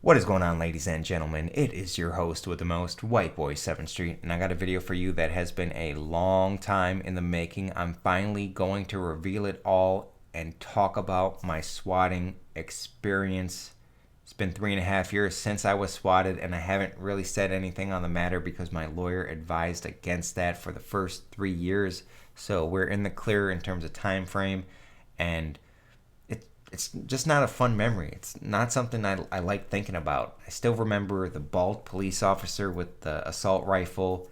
What is going on, ladies and gentlemen? It is your host with the most, White Boy 7th Street, and I got a video for you that has been a long time in the making. I'm finally going to reveal it all and talk about my swatting experience. It's been 3.5 years since I was swatted, and I haven't really said anything on the matter because my lawyer advised against that for the first 3 years. So we're in the clear in terms of time frame, and it's just not a fun memory. It's not something I like thinking about. I still remember the bald police officer with the assault rifle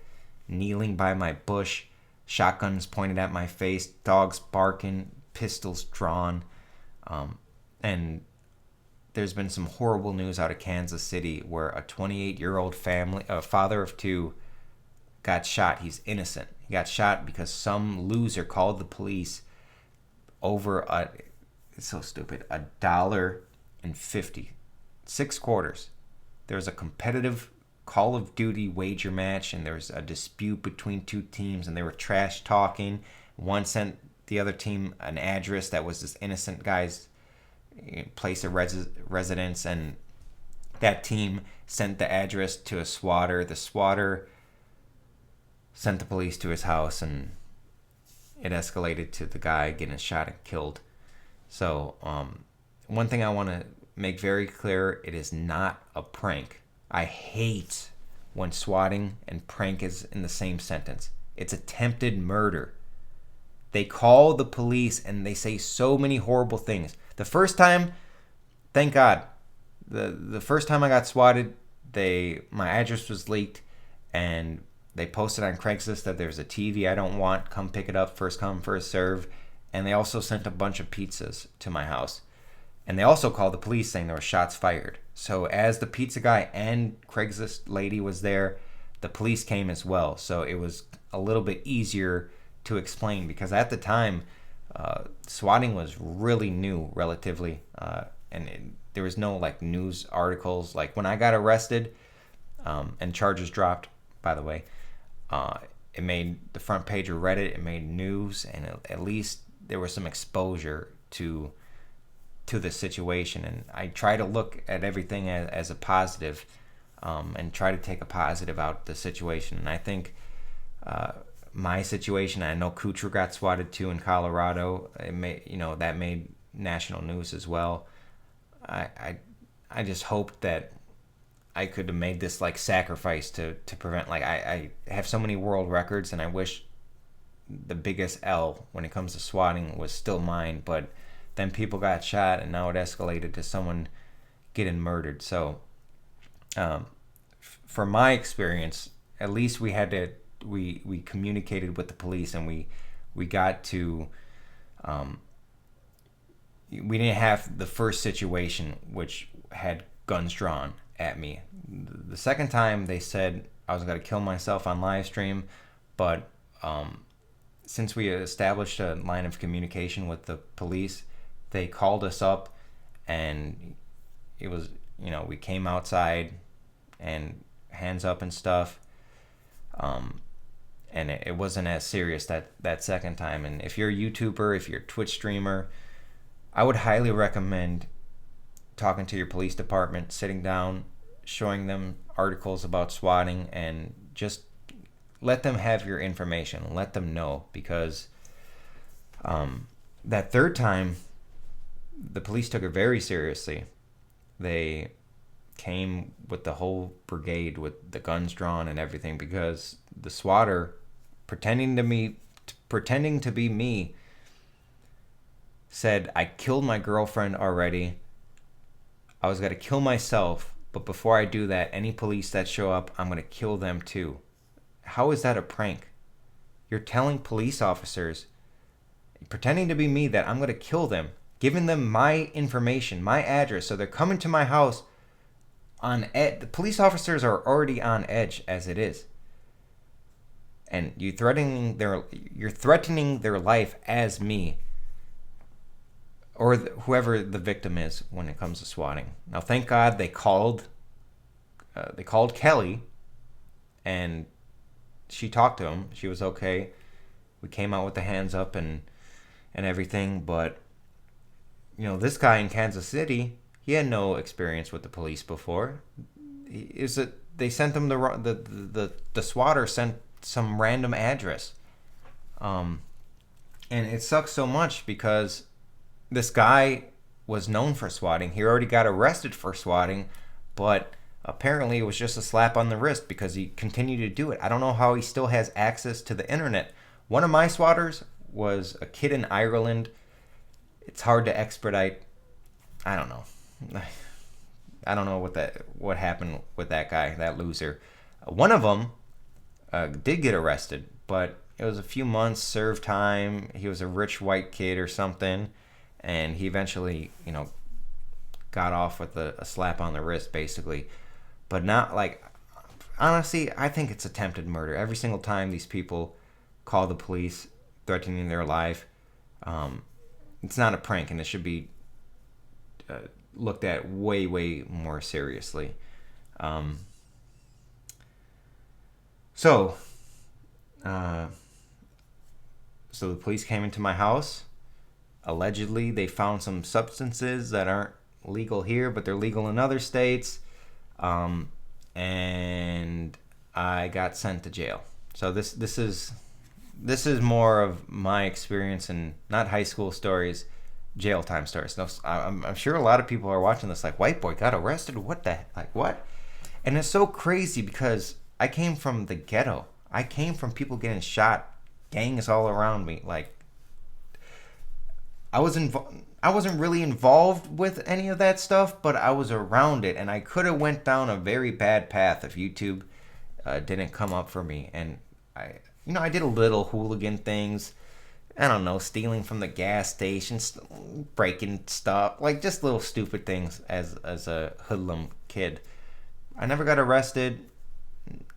kneeling by my bush, shotguns pointed at my face, dogs barking, pistols drawn. And there's been some horrible news out of Kansas City where a 28-year-old family, a father of two, got shot. He's innocent. He got shot because some loser called the police over it's so stupid, $1.50, 6 quarters. There was a competitive Call of Duty wager match, and there was a dispute between two teams, and they were trash talking. One sent the other team an address that was this innocent guy's place of residence, and that team sent the address to a swatter. The swatter sent the police to his house, and it escalated to the guy getting shot and killed. So, one thing I want to make very clear, it is not a prank. I hate when swatting and prank is in the same sentence. It's attempted murder. They call the police and they say so many horrible things. The first time, thank God, the first time I got swatted, my address was leaked, and they posted on Craigslist that there's a TV I don't want, come pick it up, first come, first serve. And they also sent a bunch of pizzas to my house. And they also called the police saying there were shots fired. So as the pizza guy and Craigslist lady was there, the police came as well. So it was a little bit easier to explain because at the time, swatting was really new relatively. There was no like news articles. Like when I got arrested and charges dropped, by the way, it made the front page of Reddit. It made news, and at least there was some exposure to the situation. And I try to look at everything as a positive, and try to take a positive out of the situation. And I think my situation, I know Kuchar got swatted too in Colorado. That made national news as well. I just hope that I could have made this like sacrifice to prevent, like I have so many world records, and I wish the biggest L when it comes to swatting was still mine, but then people got shot and now it escalated to someone getting murdered. So for my experience, at least we communicated with the police, and we got to we didn't have the first situation which had guns drawn at me. The second time they said I was going to kill myself on live stream, but since we established a line of communication with the police, they called us up, and it was, we came outside and hands up and stuff, and it wasn't as serious that second time. And if you're a YouTuber, if you're a Twitch streamer, I would highly recommend talking to your police department, sitting down, showing them articles about swatting, and just let them have your information. Let them know, because that third time, the police took it very seriously. They came with the whole brigade with the guns drawn and everything, because the swatter, pretending to be me, said, I killed my girlfriend already. I was going to kill myself, but before I do that, any police that show up, I'm going to kill them too. How is that a prank? You're telling police officers, pretending to be me, that I'm going to kill them, giving them my information, my address, so they're coming to my house on edge. The police officers are already on edge as it is. And you're threatening their life as me, or whoever the victim is when it comes to swatting. Now, thank God they called Kelly, and she talked to him. She was okay. We came out with the hands up and everything. But this guy in Kansas City, He had no experience with the police before. Is it? They sent him the swatter sent some random address. Um, and it sucks so much because this guy was known for swatting. He already got arrested for swatting, but apparently it was just a slap on the wrist because he continued to do it. I don't know how he still has access to the internet. One of my swatters was a kid in Ireland. It's hard to expedite. I don't know. I don't know what happened with that guy, that loser. One of them did get arrested, but it was a few months, served time. He was a rich white kid or something, and he eventually, got off with a slap on the wrist, basically. But not like, honestly, I think it's attempted murder. Every single time these people call the police threatening their life, it's not a prank, and it should be looked at way, way more seriously. So the police came into my house. Allegedly, they found some substances that aren't legal here, but they're legal in other states. And I got sent to jail. So this is more of my experience and not high school stories, jail time stories. No, I'm sure a lot of people are watching this like, white boy got arrested. What the like what? And it's so crazy because I came from the ghetto. I came from people getting shot, gangs all around me. Like I wasn't really involved with any of that stuff, but I was around it, and I could have went down a very bad path if YouTube didn't come up for me. And I did a little hooligan things. I don't know, stealing from the gas station, breaking stuff, like just little stupid things as a hoodlum kid. I never got arrested.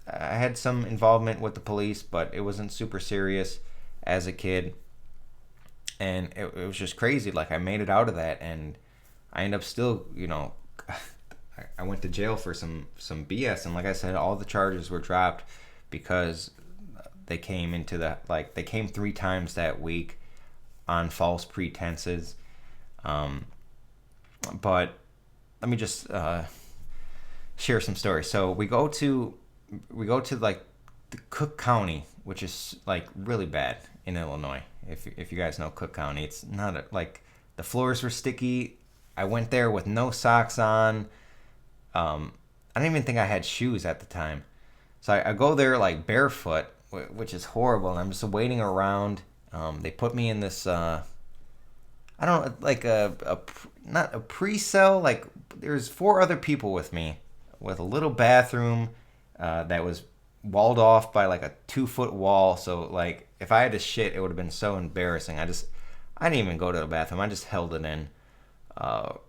I had some involvement with the police, but it wasn't super serious as a kid. And it was just crazy. Like I made it out of that, and I ended up still, I went to jail for some BS. And like I said, all the charges were dropped because they came they came 3 times that week on false pretenses. But let me just share some stories. So we go to like the Cook County, which is like really bad in Illinois. If you guys know Cook County, it's not like the floors were sticky. I went there with no socks on. I didn't even think I had shoes at the time. So I go there like barefoot, which is horrible. And I'm just waiting around. They put me in this, I don't know, like not a pre-cell. Like there's 4 other people with me with a little bathroom that was walled off by like a 2-foot wall. So like if I had to shit, it would have been so embarrassing. I didn't even go to the bathroom. I just held it in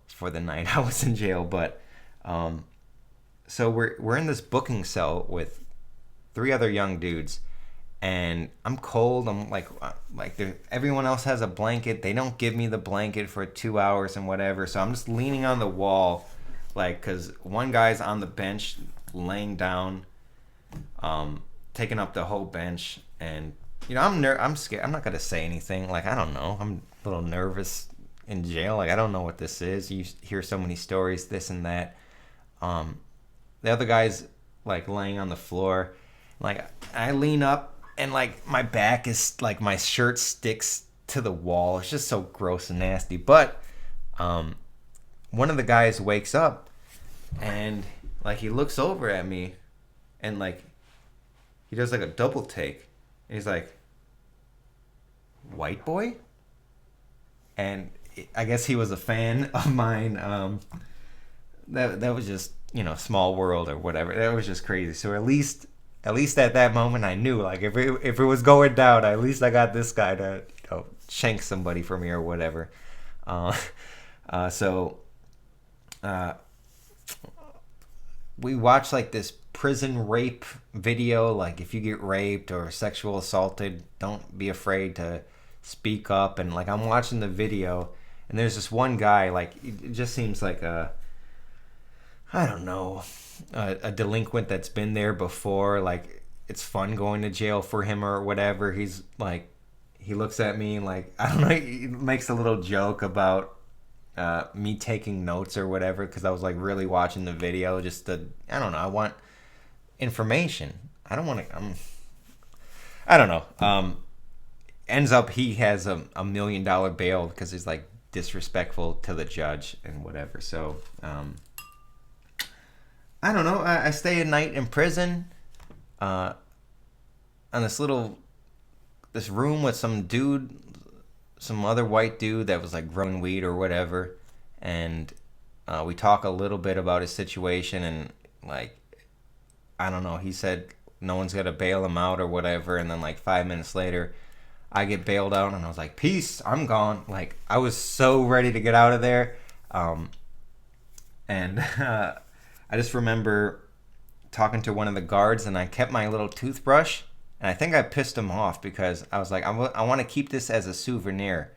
for the night I was in jail. But so we're in this booking cell with 3 other young dudes, and I'm cold. I'm like everyone else has a blanket. They don't give me the blanket for 2 hours and whatever. So I'm just leaning on the wall, like, because one guy's on the bench laying down, taking up the whole bench. And I'm scared. I'm not gonna say anything. Like, I don't know. I'm a little nervous in jail. Like, I don't know what this is. You hear so many stories, this and that. The other guy's like laying on the floor. Like, I lean up, and like my back is like my shirt sticks to the wall. It's just so gross and nasty. But one of the guys wakes up, and like he looks over at me, and like he does like a double take, and he's like, "White boy?" And I guess he was a fan of mine. That was just, small world or whatever. That was just crazy. So at least at that moment, I knew, like, if it was going down, at least I got this guy to shank somebody for me or whatever. So we watched like this prison rape video. Like, if you get raped or sexual assaulted, don't be afraid to speak up. And like, I'm watching the video, and there's this one guy, like, it just seems like I don't know, a delinquent that's been there before. Like, it's fun going to jail for him or whatever. He's like, he looks at me and like, I don't know, he makes a little joke about me taking notes or whatever because I was like really watching the video just to, I don't know, I want information. I don't want to, I don't know. Ends up he has a $1 million bail because he's like disrespectful to the judge and whatever. So I don't know. I stay a night in prison on this room with some dude, some other white dude that was like growing weed or whatever, and we talk a little bit about his situation, and like, I don't know, he said no one's gonna bail him out or whatever, and then like 5 minutes later I get bailed out and I was like, peace, I'm gone. Like, I was so ready to get out of there. And I just remember talking to one of the guards, and I kept my little toothbrush, and I think I pissed him off because I was like, I want to keep this as a souvenir.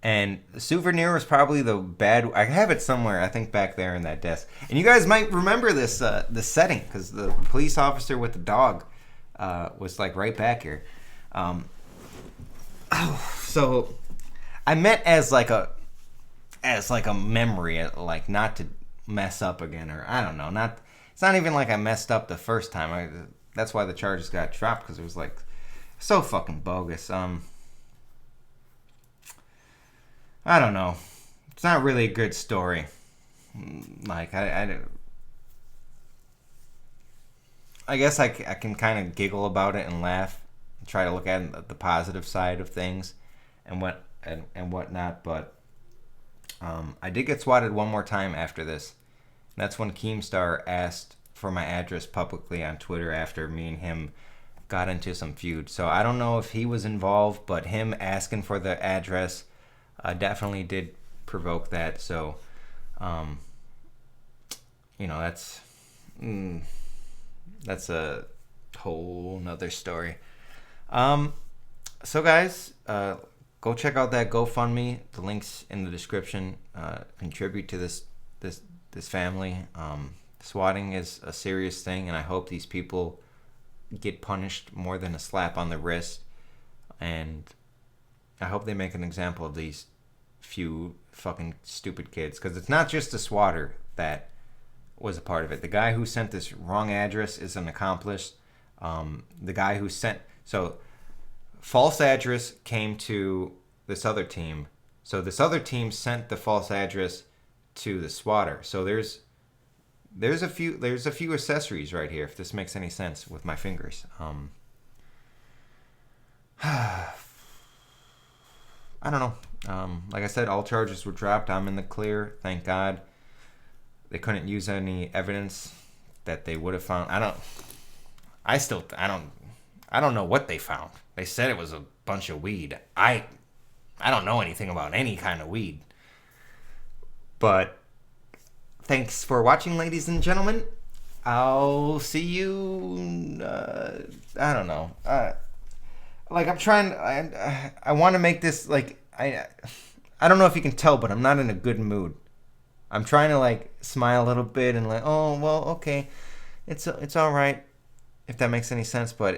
And the souvenir was probably the bad. I have it somewhere, I think, back there in that desk. And you guys might remember this setting because the police officer with the dog was like right back here. So I meant as like a memory, like not to mess up again, or I don't know. It's not even like I messed up the first time. That's why the charges got dropped, because it was like so fucking bogus. I don't know. It's not really a good story. Like I guess I can kind of giggle about it and laugh, and try to look at the positive side of things, and whatnot. But I did get swatted one more time after this. And that's when Keemstar asked for my address publicly on Twitter after me and him got into some feud. So I don't know if he was involved, but him asking for the address definitely did provoke that. So, that's a whole nother story. So guys, go check out that GoFundMe. The link's in the description. Contribute to this family. Swatting is a serious thing, and I hope these people get punished more than a slap on the wrist. And I hope they make an example of these few fucking stupid kids, because it's not just the swatter that was a part of it. The guy who sent this wrong address is an accomplice. The guy who sent false address came to this other team. So this other team sent the false address to the swatter. So there's a few accessories right here, if this makes any sense with my fingers. I don't know. Like I said, all charges were dropped. I'm in the clear, thank God. They couldn't use any evidence that they would have found. I don't know what they found. They said it was a bunch of weed. I don't know anything about any kind of weed. But thanks for watching, ladies and gentlemen. I'll see you. I don't know. Like, I'm trying. I want to make this like I don't know if you can tell, but I'm not in a good mood. I'm trying to like smile a little bit and like, oh well, okay, it's all right, if that makes any sense. But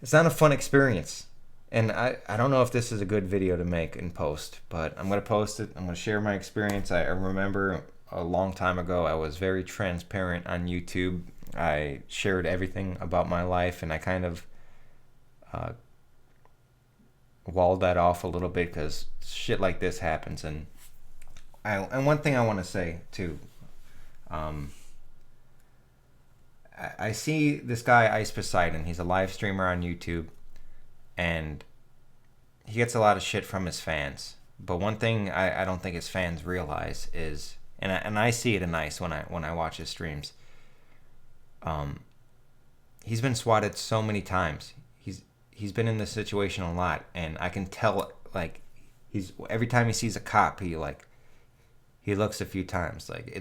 it's not a fun experience, and I don't know if this is a good video to make and post, but I'm gonna post it. I'm gonna share my experience. I remember a long time ago I was very transparent on YouTube. I shared everything about my life, and I kind of walled that off a little bit because shit like this happens. And one thing I want to say too, I see this guy Ice Poseidon. He's a live streamer on YouTube, and he gets a lot of shit from his fans. But one thing I don't think his fans realize is, and I see it in Ice when I watch his streams. He's been swatted so many times. He's been in this situation a lot, and I can tell, like, every time he sees a cop, he looks a few times. Like,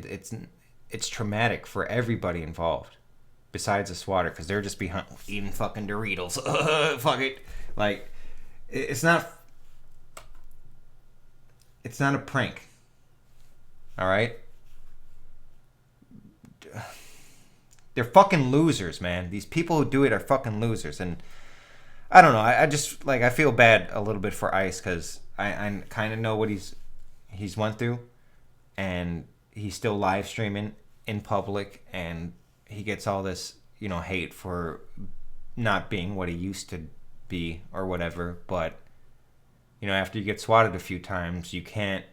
it's traumatic for everybody involved, besides the swatter, because they're just behind eating fucking Doritos. Fuck it. Like, it's not a prank. All right? They're fucking losers, man. These people who do it are fucking losers. And I don't know. I just, like, I feel bad a little bit for Ice, because I kind of know what he's he's went through, and he's still live streaming in public, and he gets all this, hate for not being what he used to be or whatever. But after you get swatted a few times, you can't.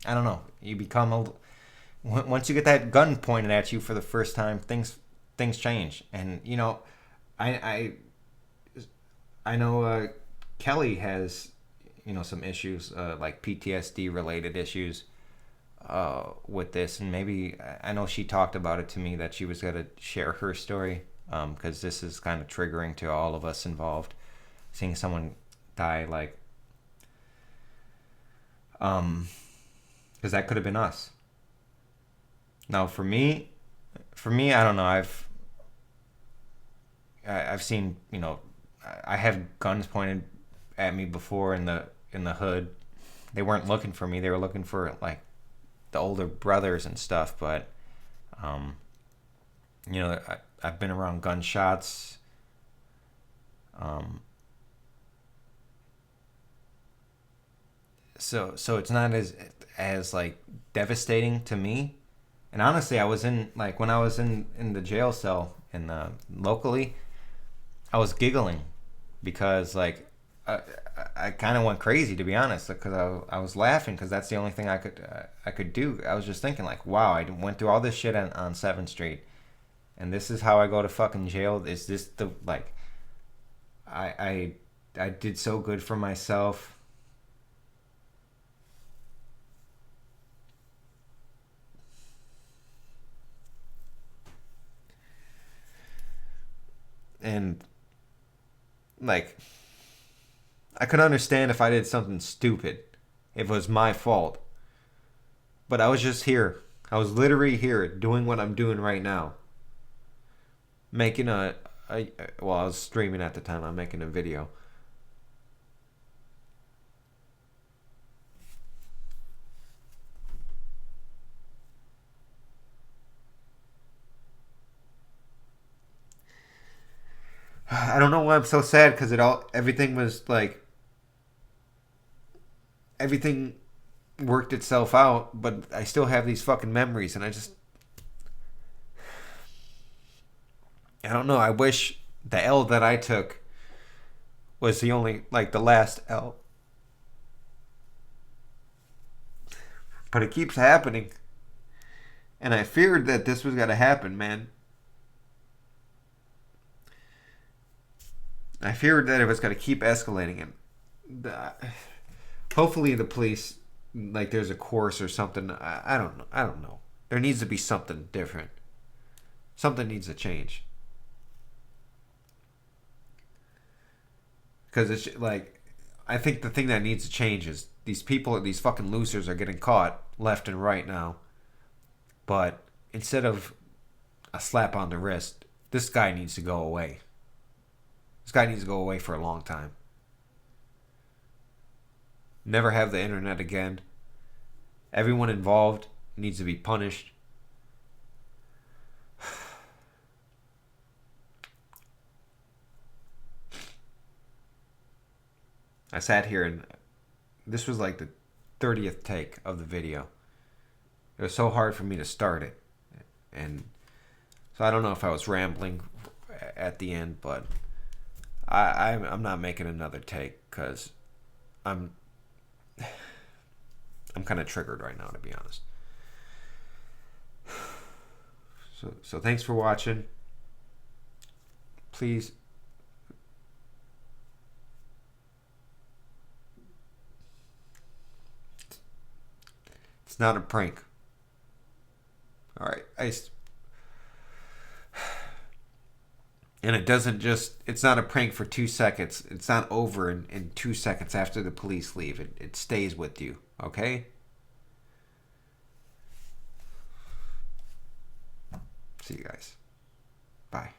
I don't know. You become once you get that gun pointed at you for the first time, things change. And I I know Kelly has some issues like PTSD related issues with this, and maybe I know she talked about it to me that she was going to share her story because this is kind of triggering to all of us involved, seeing someone die, like because that could have been us. Now for me, I don't know. I've seen, I have guns pointed at me before in the hood. They weren't looking for me. They were looking for like the older brothers and stuff. But I've been around gunshots. So it's not as like devastating to me. And honestly, I was in like when I was in the jail cell in the locally, I was giggling because like I kind of went crazy, to be honest, because I was laughing because that's the only thing I could do. I was just thinking like, wow, I went through all this shit on 7th Street, and this is how I go to fucking jail. Is this the like I did so good for myself. And like I could understand if I did something stupid, if it was my fault. But I was just here. I was literally here doing what I'm doing right now. Making well, I was streaming at the time. I'm making a video. I don't know why I'm so sad because everything was like everything worked itself out, but I still have these fucking memories, and I don't know. I wish the L that I took was the only like the last L, but it keeps happening, and I feared that this was gonna happen, man. I feared that it was gonna keep escalating, and hopefully the police like there's a course or something. I don't know. I don't know. There needs to be something different. Something needs to change. Because it's like, I think the thing that needs to change is these people, these fucking losers are getting caught left and right now. But instead of a slap on the wrist, this guy needs to go away. This guy needs to go away for a long time. Never have the internet again. Everyone involved needs to be punished. I sat here and this was like the 30th take of the video. It was so hard for me to start it. And so I don't know if I was rambling at the end, but I'm not making another take because I'm kind of triggered right now, to be honest. So thanks for watching. Please. It's not a prank. All right. And it doesn't it's not a prank for 2 seconds. It's not over in 2 seconds after the police leave. It stays with you. Okay? See you guys. Bye.